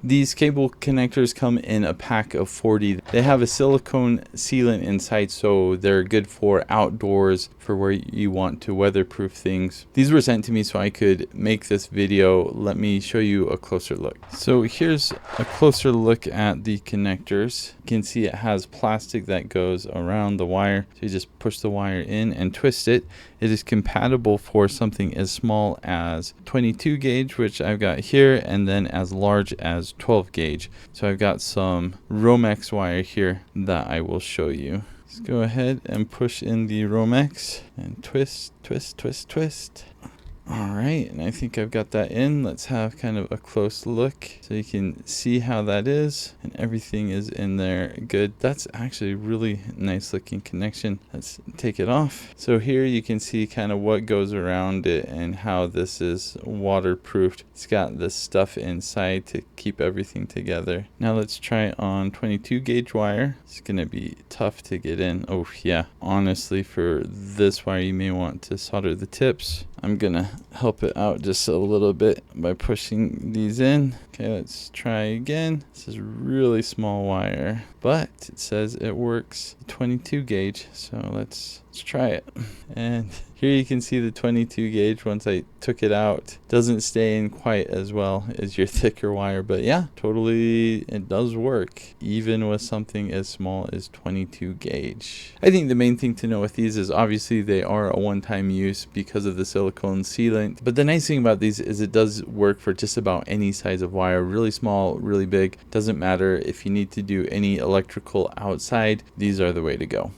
These cable connectors come in a pack of 40. They have a silicone sealant inside, so they're good for outdoors, for where you want to weatherproof things. These were sent to me so I could make this video. Let me show you a closer look. So here's a closer look at the connectors. You can see it has plastic that goes around the wire. So you just push the wire in and twist it. It is compatible for something as small as 22 gauge, which I've got here, and then as large as 12 gauge. So I've got some Romex wire here that I will show you. Let's go ahead and push in the Romex and twist, twist, twist, twist. All right, and I think I've got that in. Let's have kind of a close look so you can see how that is, and everything is in there good. That's actually a really nice looking connection. Let's take it off. So here you can see kind of what goes around it and how this is waterproofed. It's got this stuff inside to keep everything together. Now let's try on 22 gauge wire. It's gonna be tough to get in. Oh yeah, honestly, for this wire you may want to solder the tips. I'm gonna help it out just a little bit by pushing these in. Okay, let's try again. This is really small wire, but it says it works 22 gauge. So let's try it. And here you can see the 22 gauge. Once I took it out, doesn't stay in quite as well as your thicker wire, but yeah, totally it does work even with something as small as 22 gauge. I think the main thing to know with these is obviously they are a one-time use because of the silicone sealant, but the nice thing about these is it does work for just about any size of wire, really small, really big, doesn't matter. If you need to do any electrical outside, these are the way to go.